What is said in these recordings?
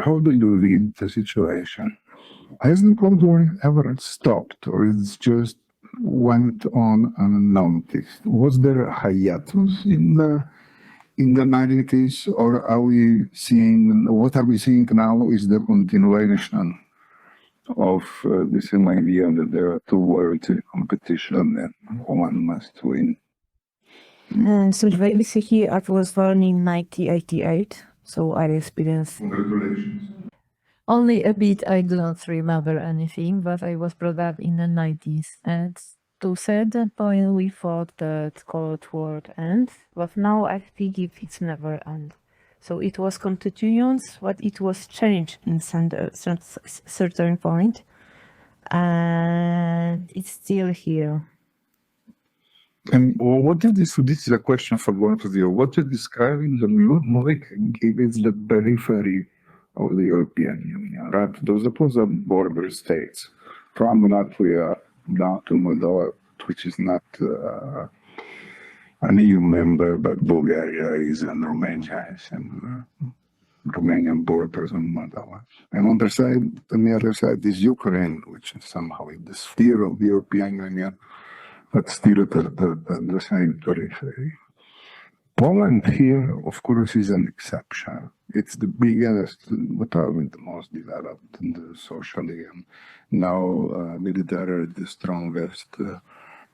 how do you read the situation? Has the Cold War ever stopped, or it's just went on unnoticed? Was there a hiatus in the 90s, or are we seeing, what are we seeing now is the continuation of the same idea that there are two worlds in competition and one must win? So basically, I was born in 1988, so I experienced. Congratulations. Only a bit, I do not remember anything, but I was brought up in the 90s. And to certain point, we thought that Cold War ends, but now I think it's never end. So it was continuance, but it was changed in certain point, and it's still here. And what is this? This is a question for both of you. What you describe in the movie is the periphery of the European Union, right? Those are border states, from Latvia down to Moldova, which is not an EU member, but Bulgaria is and Romania is, and Romanian borders on Moldova. And on the other side is Ukraine, which is somehow in the sphere of the European Union, but still at the same periphery. Poland here, of course, is an exception. It's the biggest, but the most developed and socially, and now militarily the strongest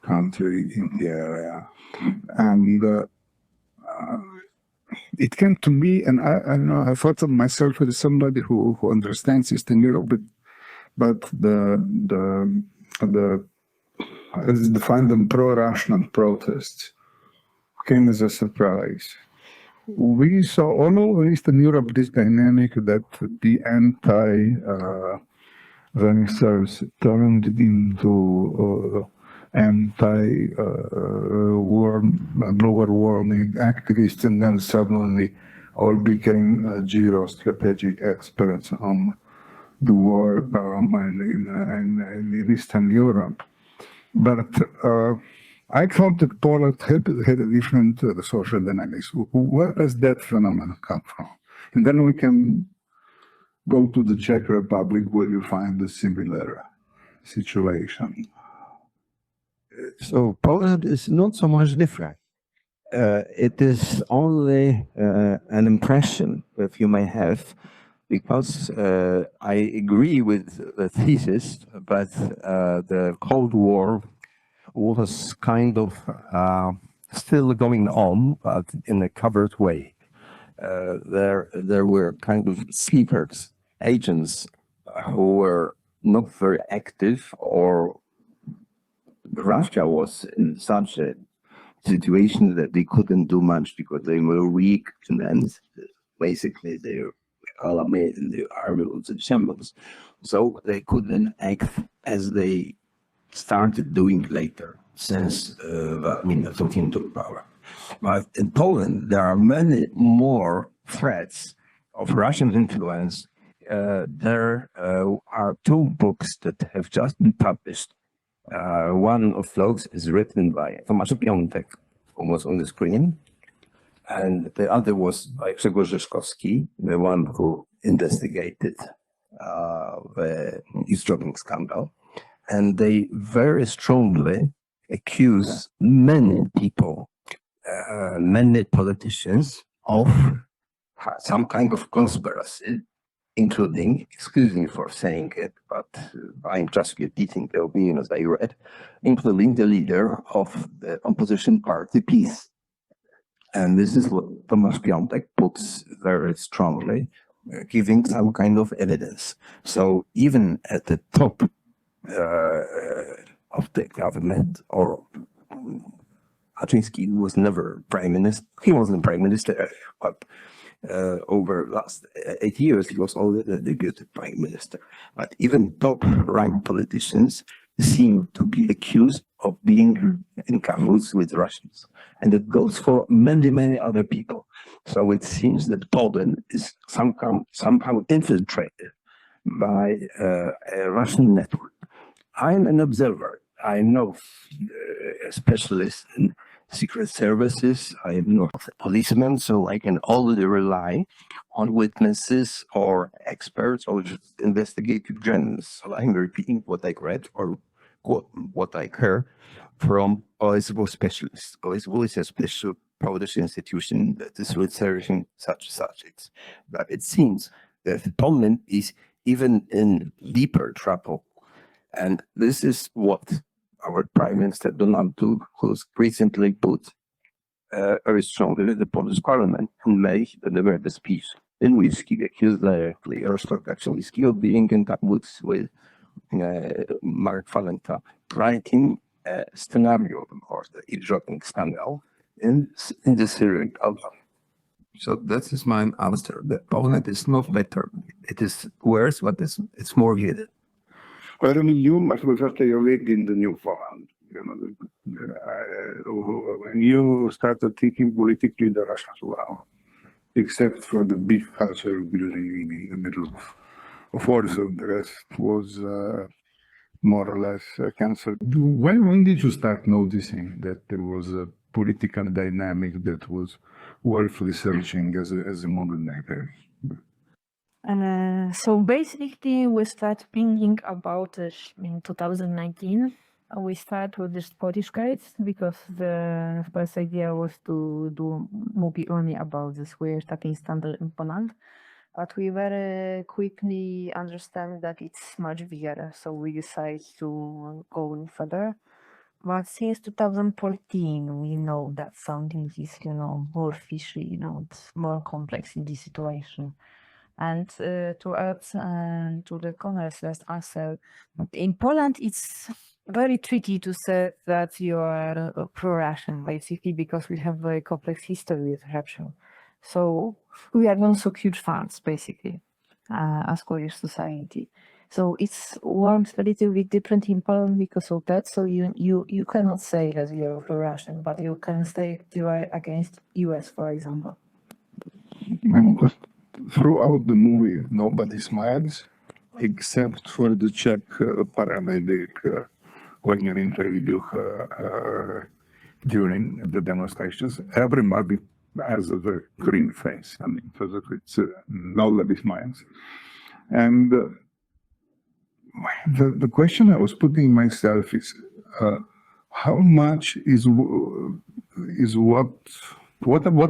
country in the area. And it came to me, and I thought of myself as somebody who understands Eastern Europe, but the as defined them pro-Russian protests came as a surprise. We saw all over Eastern Europe this dynamic that the anti-Renaissance turned into global warming activists, and then suddenly all became geostrategic experts on the war in Eastern Europe. But I thought that Poland had a different social dynamics. Where does that phenomenon come from? And then we can go to the Czech Republic, where you find a similar situation. So Poland is not so much different. It is only an impression that you may have, because I agree with the thesis, but the Cold War was kind of still going on, but in a covered way. There were kind of secret agents who were not very active, or Russia was in such a situation that they couldn't do much because they were weak, and then basically they were all made in the army of the shambles. So they couldn't act as they started doing later, since Putin took power. But in Poland, there are many more threats of Russian influence. There are two books that have just been published. One of those is written by Tomasz Piątek, who was on the screen, and the other was by Grzegorz Rzeszkowski, the one who investigated the eavesdropping scandal. And they very strongly accuse many people, many politicians, of some kind of conspiracy, including, excuse me for saying it, but I'm just repeating the opinions I read, including the leader of the opposition party, PiS. And this is what Tomasz Piątek puts very strongly, giving some kind of evidence. So even at the top of the government, or Kaczyński was never prime minister, he wasn't prime minister, but over the last 8 years, he was already the deputy prime minister. But even top-ranked politicians seem to be accused of being in cahoots with Russians. And it goes for many, many other people. So it seems that Poland is somehow infiltrated by a Russian network. I'm an observer. I'm no specialist secret services. I am not a policeman, so I can only rely on witnesses or experts or just investigative journalists. So I'm repeating what I read or what I heard from OSW specialists. OSW is a special Polish institution that is researching such. But it seems that Poland is even in deeper trouble. And this is what our Prime Minister Donald Tusk, who's recently put very strongly in the Polish Parliament in May, delivered a speech in which he accused directly Jarosław Kaczyński of being in cahoots with Mark Falenta, writing a scenario or the eavesdropping scandal in the Syrian album. So that is my answer. The Poland is not better. It is worse, but it's more hidden. Well, I mean, you must be first awake in the new Poland. When you started thinking politically, the Russians were, except for the beef culture building in the middle of Warsaw, the rest was more or less cancelled. When did you start noticing that there was a political dynamic that was worth researching as a modern actor? So basically, we started thinking about it in 2019. We started with this Polish case because the first idea was to do movie only about this weird taking standard in Poland. But we very quickly understand that it's much bigger, so we decided to go further. But since 2014, we know that something is, more fishy, it's more complex in this situation. And to add to the Konrad's last answer, in Poland, it's very tricky to say that you are pro-Russian, basically, because we have very complex history with Russia. So we are not so huge fans, basically, as Polish society. So it's works a little bit different in Poland because of that. So you cannot say that you're pro-Russian, but you can say you are against US, for example. Throughout the movie, nobody smiles except for the Czech paramedic when you interview her during the demonstrations. Everybody has a very green face. I mean, it's nobody smiles. And the question I was putting myself is how much is what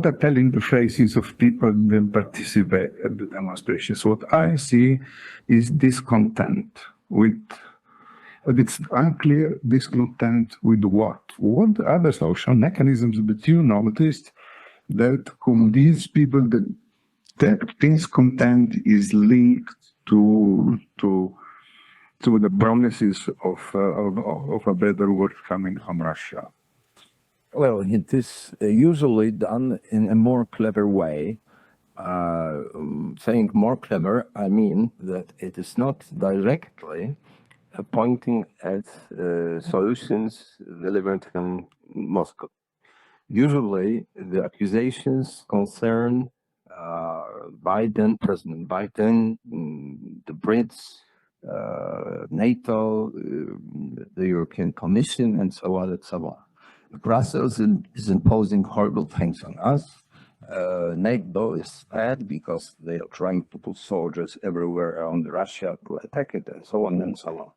are telling the faces of people that participate at the demonstrations? What I see is discontent with, but it's unclear discontent with what? What other social mechanisms that you noticed that convince people that discontent is linked to the promises of a better world coming from Russia? Well, it is usually done in a more clever way. Saying more clever, I mean that it is not directly pointing at solutions delivered from Moscow. Usually, the accusations concern Biden, President Biden, the Brits, NATO, the European Commission, and so on and so on. Brussels is imposing horrible things on us. NATO is bad because they are trying to put soldiers everywhere around Russia to attack it, and so on and so on.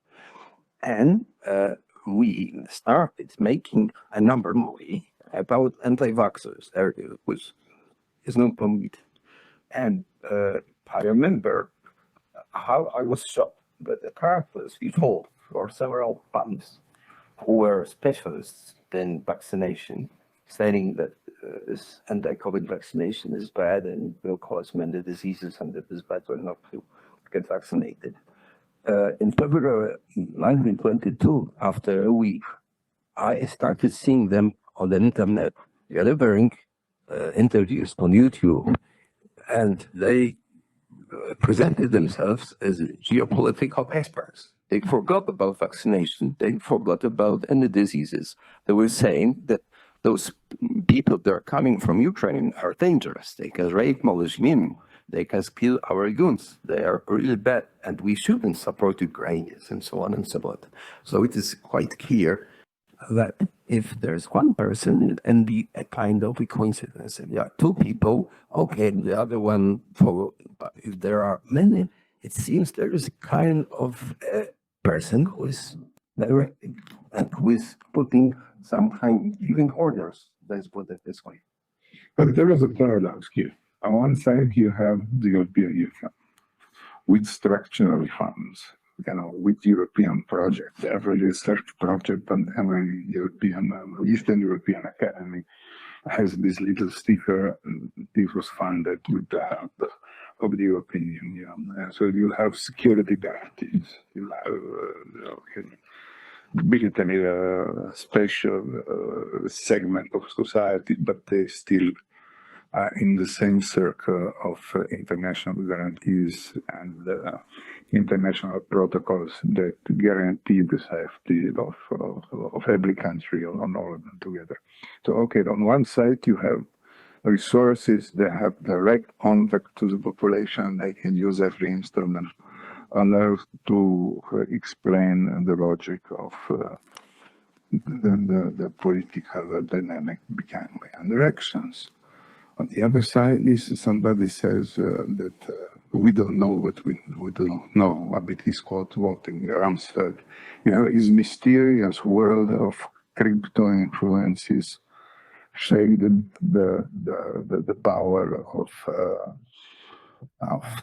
And we started making a number movie about anti-vaxxers, which is not permitted. And I remember how I was shocked by the characters we told for several months who were specialists in vaccination, saying that this anti-COVID vaccination is bad and will cause many diseases and it is better not to get vaccinated. In February 1922, after a week, I started seeing them on the internet delivering interviews on YouTube, and they presented themselves as geopolitical experts. They forgot about vaccination. They forgot about any diseases. They were saying that those people that are coming from Ukraine are dangerous. They can rape Muslims. They can steal our goods. They are really bad, and we shouldn't support Ukrainians, and so on and so on. So it is quite clear that if there's one person and be a kind of a coincidence, if there are two people, okay, the other one follow. But if there are many, it seems there is a kind of a person who is directing and who is putting some kind, giving orders. Let's put it this way. But there is a paradox here. On one side, you have the European Union with structural funds, with European projects. Every research project and every European, Eastern European academy has this little sticker. This was funded with the help of the European Union. And so you have security guarantees. You have military special segment of society, but they still are in the same circle of international guarantees and international protocols that guarantee the safety of every country on all of them together. So, okay, on one side you have resources that have direct contact to the population. They can use every instrument on earth to explain the logic of the political dynamic behind elections. On the other side is somebody says that we don't know what we don't know. It is called voting. Rumsfeld, his mysterious world of crypto influences shaded the power of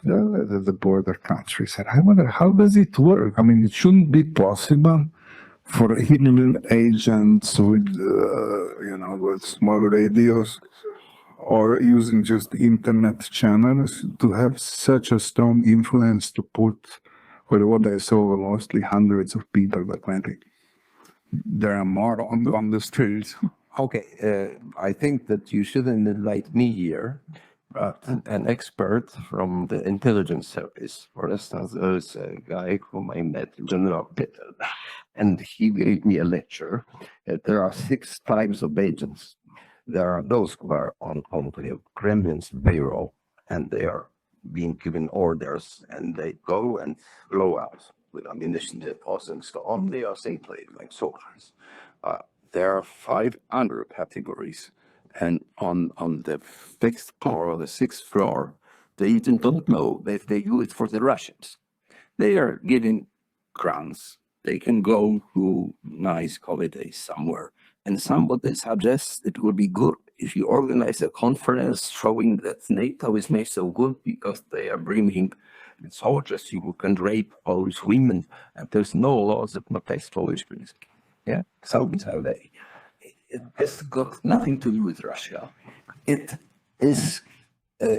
the border countries. And I wonder, how does it work? I mean, it shouldn't be possible for hidden agents with, with small radios or using just internet channels to have such a strong influence to put, what I saw were mostly hundreds of people, but maybe there are more on the streets. Okay, I think that you shouldn't invite me here, but an expert from the intelligence service. For instance, there's a guy whom I met, General Peter, and he gave me a lecture. There are 6 types of agents. There are those who are on the Kremlin's payroll, and they are being given orders, and they go and blow out with ammunition depots and so on. They are safely like soldiers. There are 5 other categories, and on the 5th floor or the 6th floor, they even don't know if they do it for the Russians. They are giving grants. They can go to nice holidays somewhere. And somebody suggests it would be good if you organize a conference showing that NATO is made so good because they are bringing soldiers who can rape Polish women, and there's no laws that protect Polish women. Yeah, so they. It has got nothing to do with Russia. It is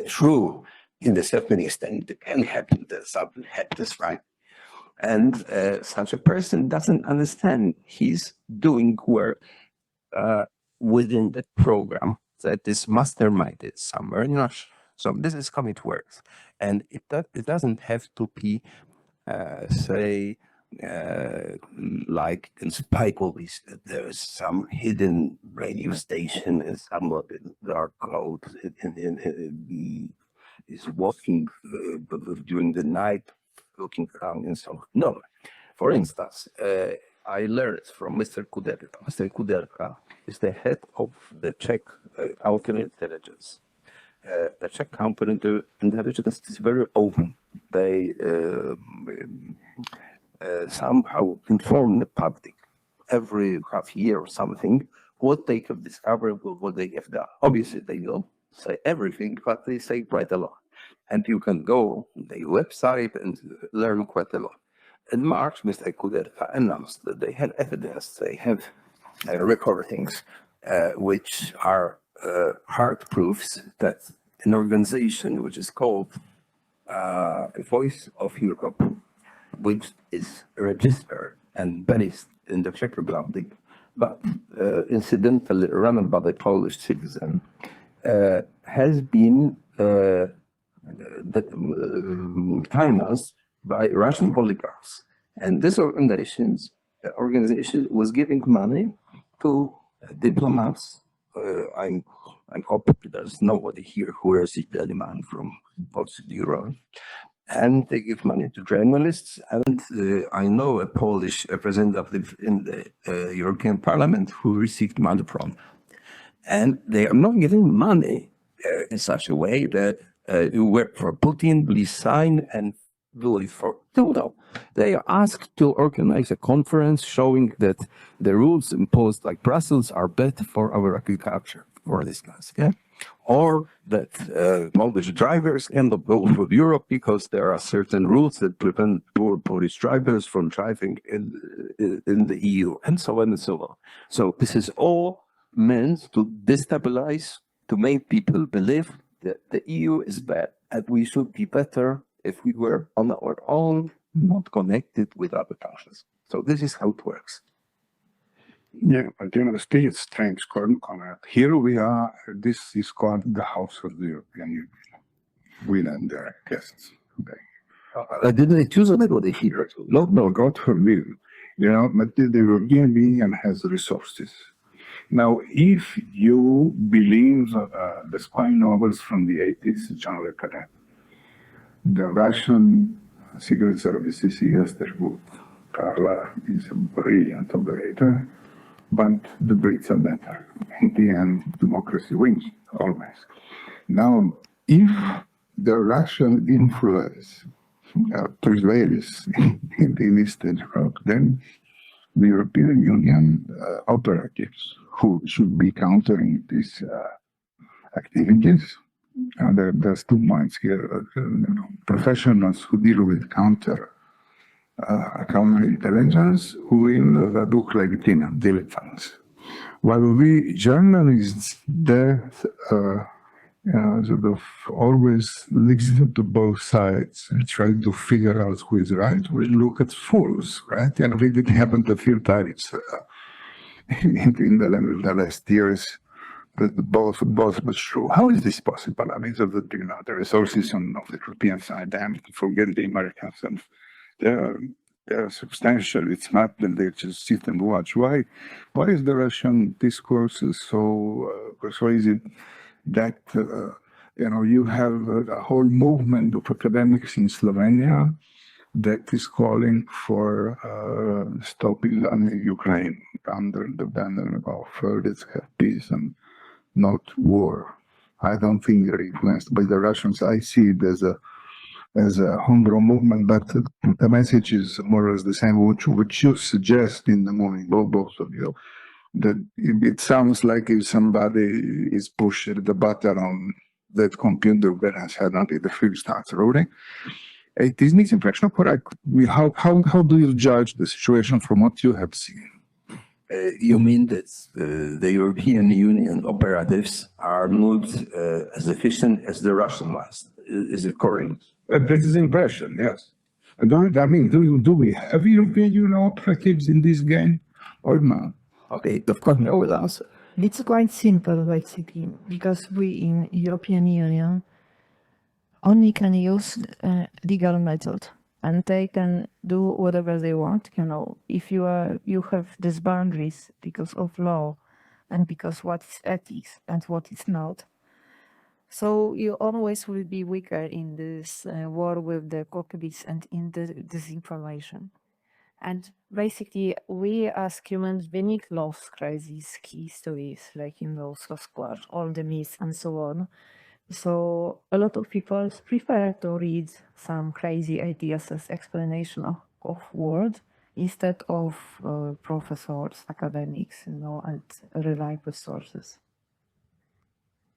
true in a certain extent. It can happen that something happens, right? And such a person doesn't understand he's doing work within the program that is masterminded somewhere in Russia. So this is how it works. And it doesn't have to be, like in spy movies, there's some hidden radio station and some dark code is walking during the night, looking around and so on. No. For instance, I learned from Mr. Kuderka. Mr. Kuderka is the head of the Czech counterintelligence. The Czech counterintelligence is very open. They somehow inform the public every half year or something what they have discovered, what they have done. Obviously, they don't say everything, but they say quite a lot. And you can go on their website and learn quite a lot. In March, Mr. Kuderka announced that they had evidence, they have recordings, which are hard proofs that an organization which is called Voice of Europe, which is registered and based in the Czech Republic, but incidentally run by the Polish citizen, has been financed by Russian oligarchs. And this organization was giving money to diplomats. I hope there's nobody here who is Italian from Euro. and they give money to journalists. And I know a Polish representative in the European Parliament who received money from. And they are not giving money in such a way that you work for Putin, please sign and do it for. No. They are asked to organize a conference showing that the rules imposed like Brussels are better for our agriculture, for instance. Yeah? Or that Polish drivers cannot go through Europe because there are certain rules that prevent poor Polish drivers from driving in the EU, and so on and so on. So this is all meant to destabilize, to make people believe that the EU is bad and we should be better if we were on our own, not connected with other countries. So this is how it works. Yeah, but you know, the state is strange, Konrad. Here we are, this is called the House of the European Union. We and their guests. Didn't they choose anybody here? No, God forbid. You know, but the European Union has resources. Now, if you believe the spy novels from the 80s, John Le Carré, the Russian secret services, yes, they're good. Carla is a brilliant operator, but the Brits are better. In the end, democracy wins, always. Now, if the Russian influence prevails in the Eastern Europe, then the European Union operatives who should be countering these activities, there's 2 points here, professionals who deal with counterintelligence will look like dilettantes. While we journalists, sort of always listen to both sides and try to figure out who is right, we look at fools, right? And we didn't happen a few times in the last years. Both was true. How is this possible? I mean, the resources on the European side, damn, forget the Americans, and they're substantial. It's not that they just sit and watch. Why is the Russian discourse so persuasive that you have a whole movement of academics in Slovenia that is calling for stopping Ukraine under the banner of let's have peace and not war. I don't think they're influenced by the Russians. I see it as a homegrown movement, but the message is more or less the same, which you suggest in the movie, both of you, that it sounds like if somebody is pushing the button on that computer that has had until the film starts rolling. It is this impression, correct? How do you judge the situation from what you have seen? You mean that the European Union operatives are not as efficient as the Russian ones? Is it correct? That is impression, yes. Do we have European Union operatives in this game or not? Okay, of course, no will answer. It's quite simple, basically, because we in European Union only can use legal method, and they can do whatever they want. If you have these boundaries because of law, and because what is ethics and what is not. So you always will be weaker in this war with the cockpits and in the disinformation. And basically, we as humans, we love crazy histories, like Sasquatch, all the myths and so on. So a lot of people prefer to read some crazy ideas as explanation of world instead of professors, academics, and reliable sources.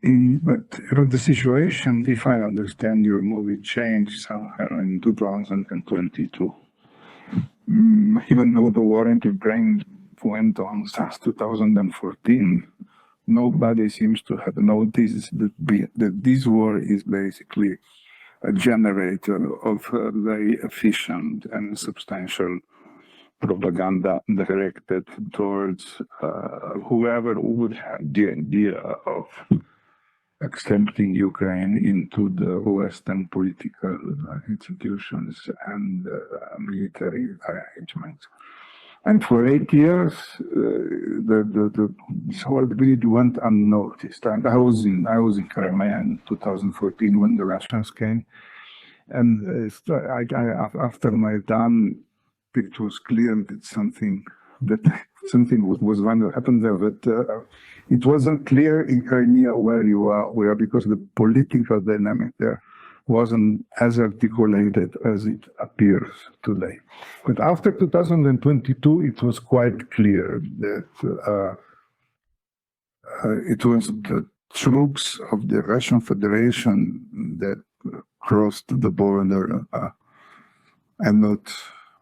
But the situation, if I understand your movie, changed somehow in 2022. Even though the war in Ukraine went on since 2014, nobody seems to have noticed that this war is basically a generator of very efficient and substantial propaganda directed towards whoever would have the idea of accepting Ukraine into the Western political institutions and military arrangements. And for 8 years, this whole really went unnoticed. And I was in Crimea in 2014 when the Russians came. And after my time, it was clear that something was going to happen there, but it wasn't clear in Crimea where you were, because the political dynamic there wasn't as articulated as it appears today. But after 2022, it was quite clear that it was the troops of the Russian Federation that crossed the border and not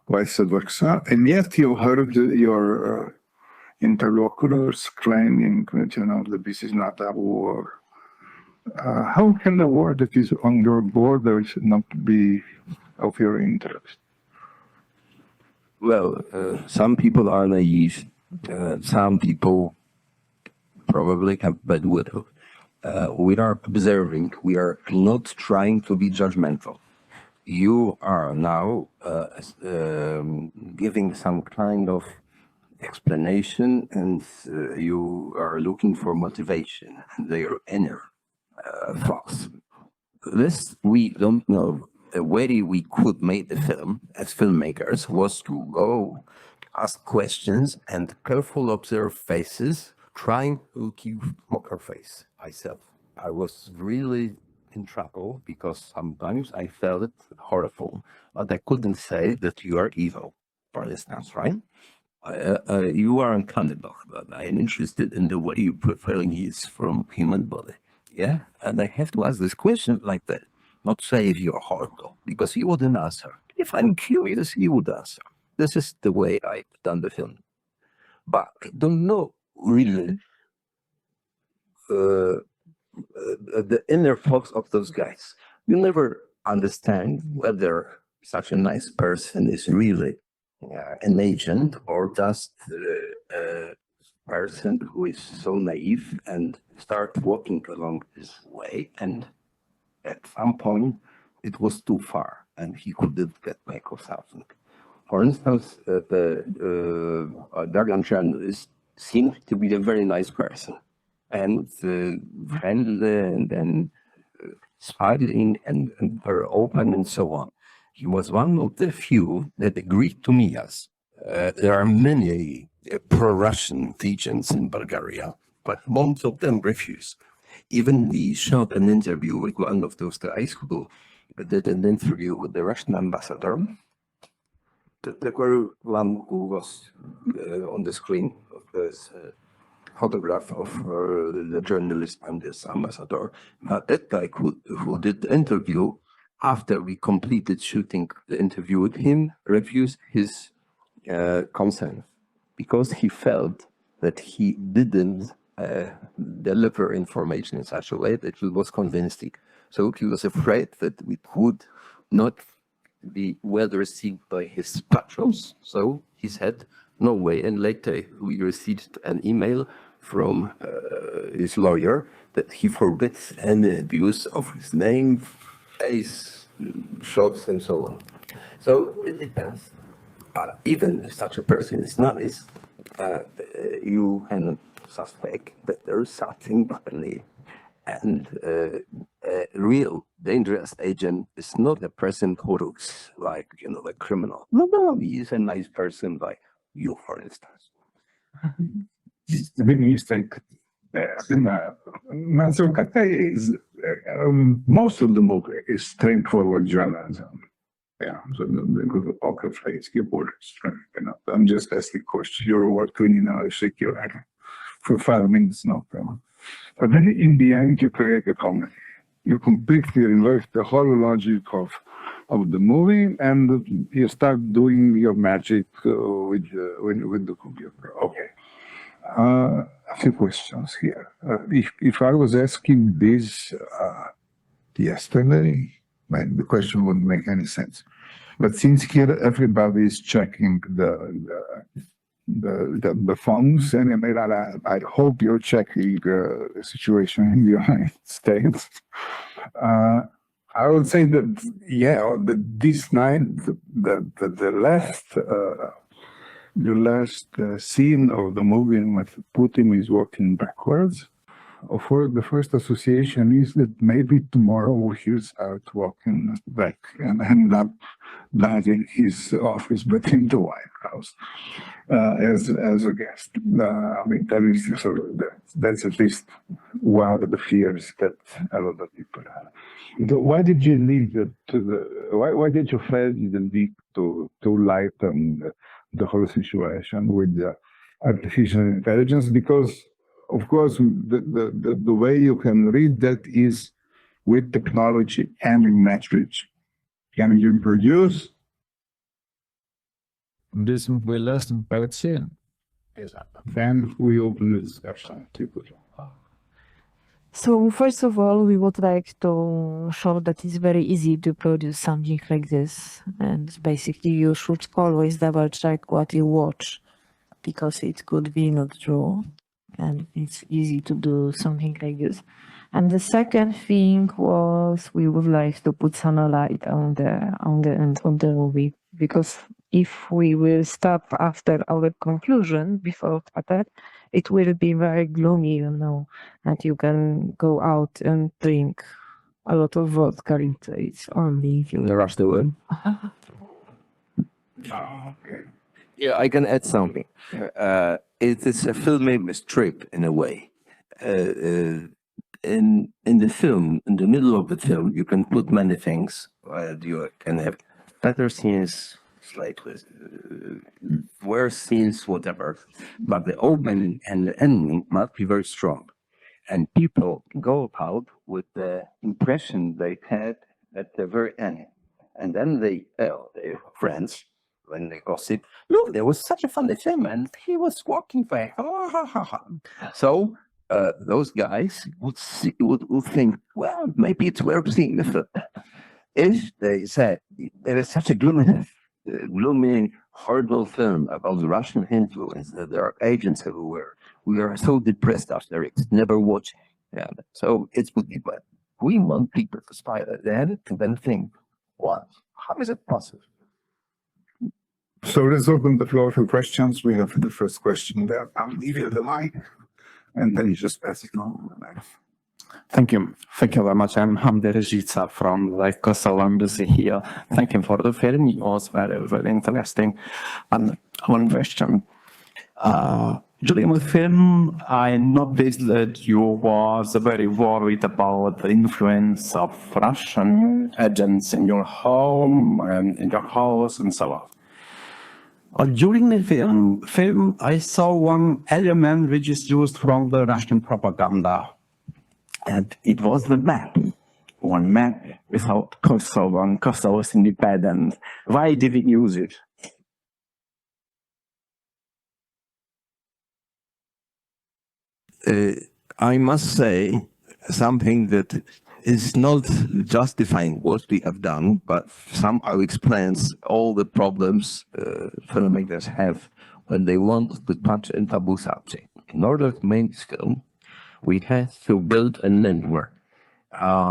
vice versa. And yet you heard your interlocutors claiming that, that this is not a war. How can a war that is on your borders not be of your interest? Well, some people are naive. Some people probably have bad will. We are observing. We are not trying to be judgmental. You are now giving some kind of explanation, and you are looking for motivation, their inner thoughts. This we don't know. The way we could make the film as filmmakers was to go ask questions and careful observe faces, trying to keep poker face myself. I was really in trouble because sometimes I felt it horrible, but I couldn't say that you are evil, for instance, right? You are a cannibal, but I am interested in the way you prepare yeast from human body. Yeah, and I have to ask this question like that, not say if you're horrible, because he wouldn't answer. If I'm curious, he would answer. This is the way I've done the film. But I don't know really the inner thoughts of those guys. You never understand whether such a nice person is really an agent or just a person who is so naive and start walking along this way, and at some point it was too far and he couldn't get back or something. For instance, the Dargan journalist seemed to be a very nice person and friendly and smiling and very open and so on. He was one of the few that agreed to meet us. There are many pro-Russian agents in Bulgaria, but most of them refused. Even we shot an interview with one of those guys who did an interview with the Russian ambassador. The one who was on the screen of this photograph of the journalist and this ambassador. That guy who did the interview, after we completed shooting the interview with him, refused his consent because he felt that he didn't deliver information in such a way that he was convincing. So he was afraid that we would not be well received by his patrons. So he said, no way. And later we received an email from his lawyer that he forbids any abuse of his name, face, shots, and so on. So it depends. Even if such a person is nice, you can suspect that there is something behind. And a real dangerous agent is not a person who looks like, a criminal. No, he is a nice person like you, for instance. The big mistake. Małgorzata is most of the movie is straightforward journalism. Yeah, so the poker face, keyboards. I'm just asking questions. You're working, security for 5 minutes, no problem. But then in the end, you create a comedy. You completely reverse the whole logic of the movie, and you start doing your magic with the computer. Okay. A few questions here. If I was asking this yesterday, the question wouldn't make any sense. But since here everybody is checking the phones, and I hope you're checking the situation in the United States. I would say that this night, the last scene of the movie in which Putin is walking backwards the first association is that maybe tomorrow he'll start walking back and end up not in his office but in the White House as a guest. I mean, that's at least one of the fears that a lot of people have. Why did you leave why did you fail in the league to lighten the whole situation with the artificial intelligence? Because of course the way you can read that is with technology and in message. Can you produce? Det som vi læste om bagateller. Then we open the discussion. So first of all, we would like to show that it's very easy to produce something like this. And basically you should always double check what you watch, because it could be not true. And it's easy to do something like this. And the second thing was we would like to put some light on the end of the movie, because if we will stop after our conclusion before that, it will be very gloomy, you know, and you can go out and drink a lot of vodka. It's only if you rush the word. Okay. Yeah, I can add something. It is a filmmaker's trip in a way. In the film, in the middle of the film, you can put many things. You can have better scenes, like worse scenes, whatever. But the opening and the ending must be very strong. And people go out with the impression they had at the very end. And then they tell their friends, when they gossip, look, there was such a funny film and he was walking back. So those guys would think, well, maybe it's worth seeing the film. If they said there is such a gloomy, horrible film about the Russian influence, that there are agents everywhere, we are so depressed after it, never watch. Yeah, so it would be bad. We want people to spy at that and then think, what? How is it possible? So let's open the floor for questions. We have the first question there. I'll leave you the mic, and then you just pass it on. Thank you. Thank you very much. I'm Hamdi Rejica from the Kosovo Embassy here. Thank you for the film. It was very, very interesting. And one question. During the film, I noticed that you was very worried about the influence of Russian agents in your home and in your house and so on. During the film, I saw one element which is used from the Russian propaganda. And it was the map. One map without Kosovo and Kosovo's independence. Why did it use it? I must say something that is not justifying what we have done, but somehow explains all the problems filmmakers have when they want to touch a taboo subject. In order to make this film, we had to build a network,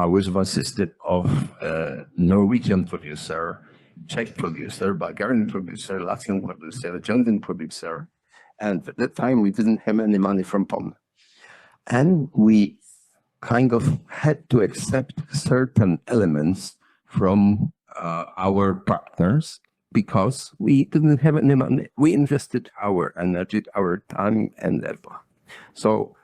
which consisted of a Norwegian producer, Czech producer, Bulgarian producer, Latvian producer, German producer, and at that time we didn't have any money from Poland. And we kind of had to accept certain elements from our partners because we didn't have any money. We invested our energy, our time, and effort. So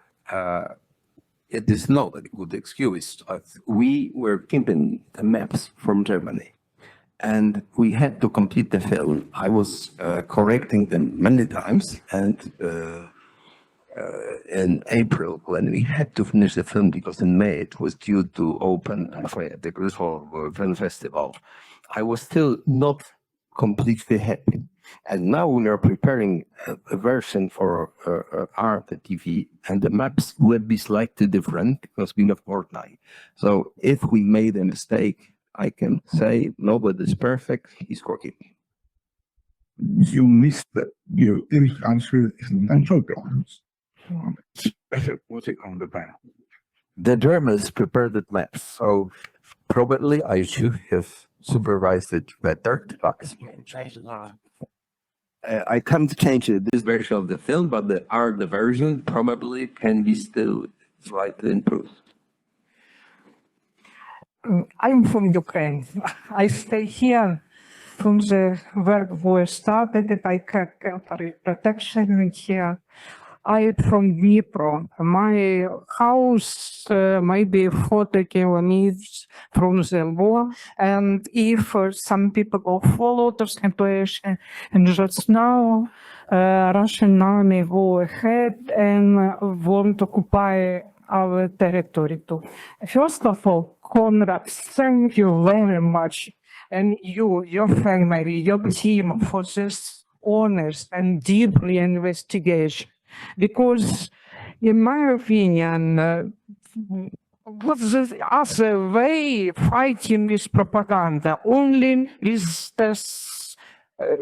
it is not a good excuse. We were keeping the maps from Germany, and we had to complete the film. I was correcting them many times, and in April, when we had to finish the film, because in May it was due to open at the Kosovo Film Festival, I was still not completely happy. And now we are preparing a version for art TV, and the maps will be slightly different because we have Fortnite. So if we made a mistake, I can say nobody's perfect, he's working. You missed that. You didn't answer essential grounds. What's it on the panel? The Germans prepared the maps, so probably I should have supervised it better. I can't change this version of the film, but the art version probably can be still slightly improved. I'm from Ukraine. I stay here from the work where I started. I have temporary protection here. I'm from Dnipro. My house maybe 40 kilometers from the war. And if some people will follow the situation, and just now Russian army go ahead and want to occupy our territory too. First of all, Konrad, thank you very much. And you, your family, your team for this honest and deep investigation. Because, in my opinion, what's the other way fighting this propaganda? Only is this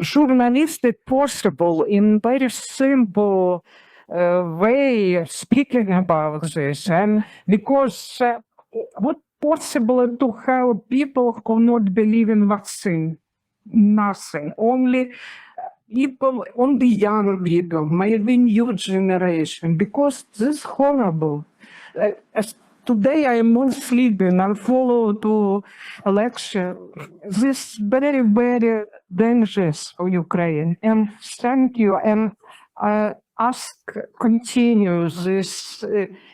journalistic possible in very simple way speaking about this. And because what possible to have people who not believe in vaccine? Nothing. Only people, only young people, maybe new generation, because this is horrible. As today I am not sleeping, I follow to a lecture. This very, very dangerous for Ukraine. And thank you. And ask continue this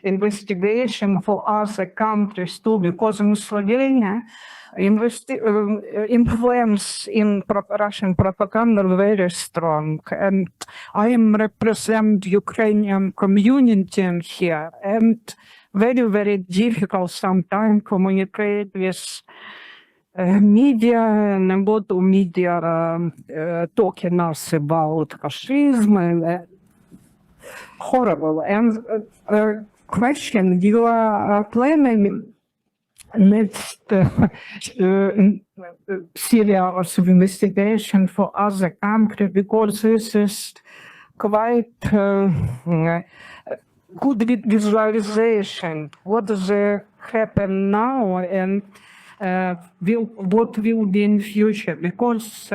investigation for other countries too, because in Slovenia, influence in Russian propaganda very strong, and I am represent Ukrainian community here, and very, very difficult sometimes communicate with media, and a lot of media talking us about fascism and horrible. And question, you are planning next series of investigation for other countries, because this is quite good visualization. What does happen now, and what will be in future? Because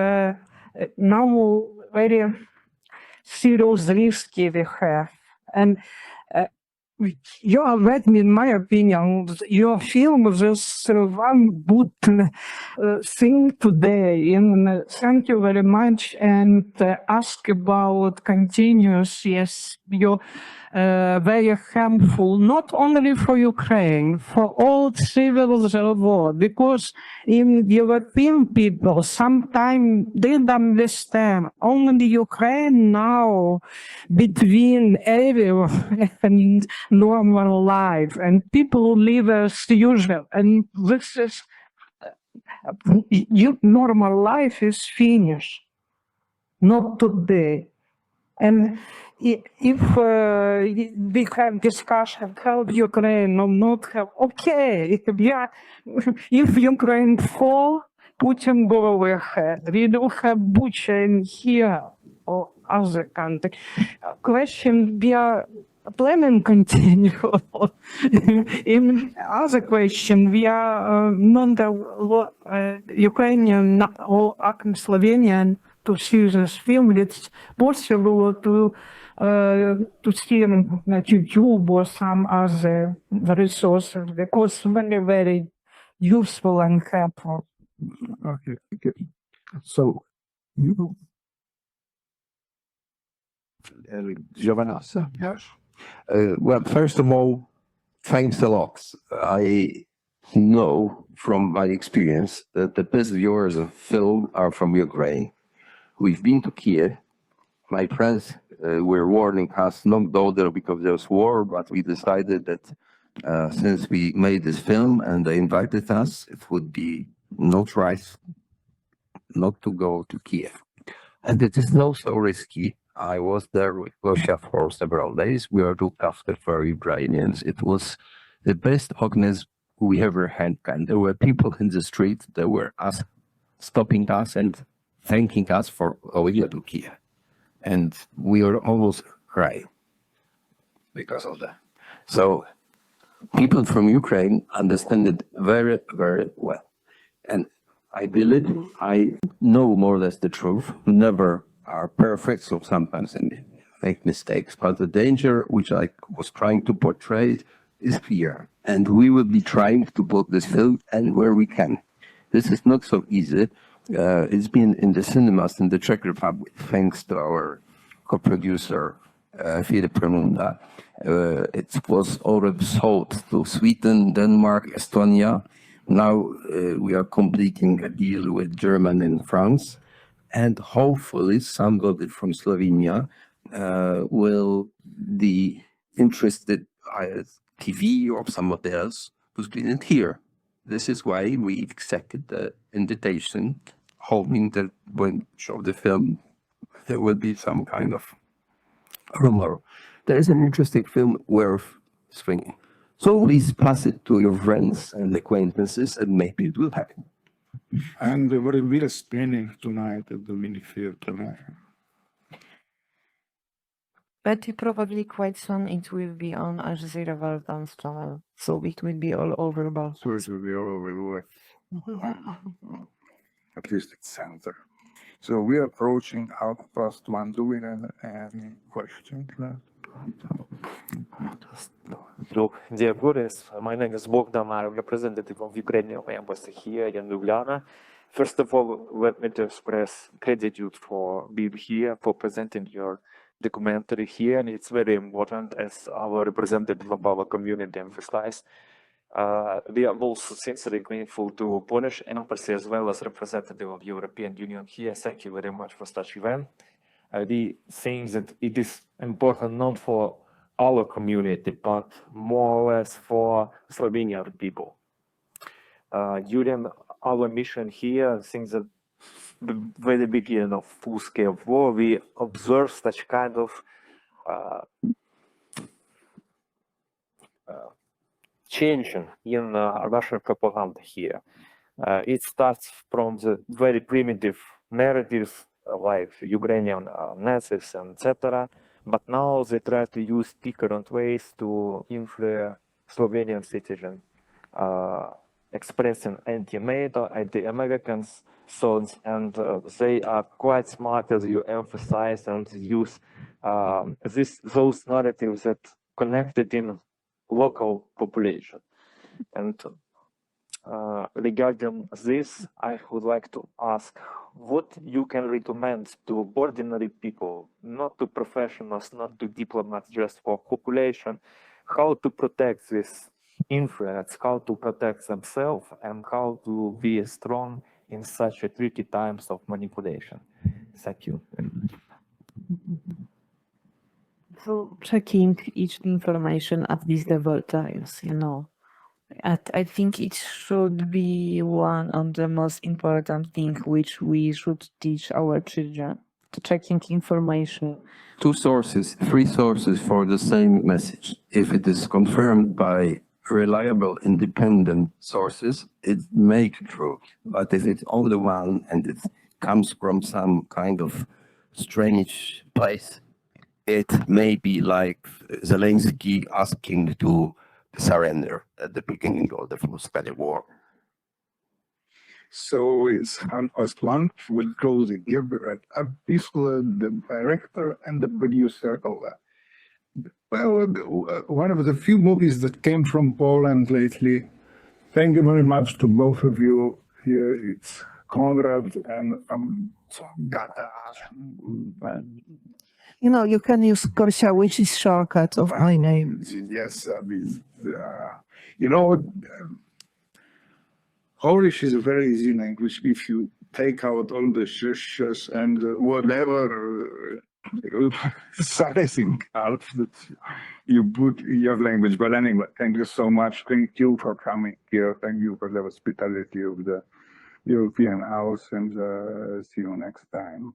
now very serious risk we have. And you already, in my opinion, your film is one good thing today. And thank you very much. And ask about continuous, yes, you're very harmful, not only for Ukraine, for all civil war, because in European people sometimes didn't understand only Ukraine now between everyone and normal life, and people live as usual, and this is normal life is finished, not today. And if we have discussion help Ukraine or not help, okay, if Ukraine fall, Putin go ahead. We don't have Bucha in here or other country. Question, we are planning continue. In other question, we are not Ukrainian or Slovenian to see this film. It's possible to see on YouTube or some other resources, because very, very useful and helpful. Okay. So, you. Giovanassa? Yes. Well, first of all, thanks a lot. I know from my experience that the best viewers of film are from Ukraine. We've been to Kiev. My friends were warning us not go there because there's war, but we decided that since we made this film and they invited us, it would be not right not to go to Kiev. And it is not so risky. I was there with Russia for several days. We were looked after for Ukrainians. It was the best audience we ever had. And there were people in the street that were stopping us and thanking us for going to Kiev. And we were almost crying because of that. So people from Ukraine understand it very, very well. And I believe I know more or less the truth. Never are perfect, so sometimes they make mistakes. But the danger which I was trying to portray is here, and we will be trying to put this film and where we can. This is not so easy. It's been in the cinemas in the Czech Republic, thanks to our co-producer, Filip Remunda. It was already sold to Sweden, Denmark, Estonia. Now we are completing a deal with Germany and France. And hopefully somebody from Slovenia will be interested in TV or somebody else who's been in here. This is why we accepted the invitation, hoping that when we show the film, there will be some kind of rumor. There is an interesting film worth swinging. So please pass it to your friends and acquaintances, and maybe it will happen. And we will be screening tonight at the mini theater. But probably quite soon it will be on Al Jazeera Valdan's channel, so it will be all over about. So it will be all over the world. At least it sounds there. So we are approaching 1:30. Do we have any questions left? Dear Buddhists, my name is Bogdan. I'm a representative of Ukrainian embassy here in Ljubljana. First of all, let me express gratitude for being here, for presenting your documentary here, and it's very important, as our representative of our community emphasized. We are also sincerely grateful to Polish embassy as well as representative of European Union here. Thank you very much for such event. We think that it is important not for our community, but more or less for Slovenian people. During our mission here, since the very beginning of full-scale war, we observed such kind of change in Russian propaganda here. It starts from the very primitive narratives like Ukrainian Nazis, etc. But now they try to use different ways to influence Slovenian citizens, expressing anti-NATO, anti-American thoughts, and they are quite smart, as you emphasize, and use those narratives that connected in local population. And regarding this, I would like to ask what you can recommend to ordinary people, not to professionals, not to diplomats, just for population, how to protect this influence, how to protect themselves, and how to be strong in such a tricky times of manipulation. Thank you. So checking each information at these level times, I think it should be one of the most important things which we should teach our children, to checking information. 2 sources, 3 sources for the same message. If it is confirmed by reliable, independent sources, it may be true. But if it's only one and it comes from some kind of strange place, it may be like Zelensky asking to surrender at the beginning of the full-scale war. So it's one will close it here, but people, the director and the producer of that. Well, one of the few movies that came from Poland lately. Thank you very much to both of you here. It's Konrad and Gata. You can use Korsia, which is shortcut of my name. Yes, Polish is a very easy language if you take out all the shishas and whatever sizing out that you put in your language. But anyway, thank you so much. Thank you for coming here. Thank you for the hospitality of the European House, and see you next time.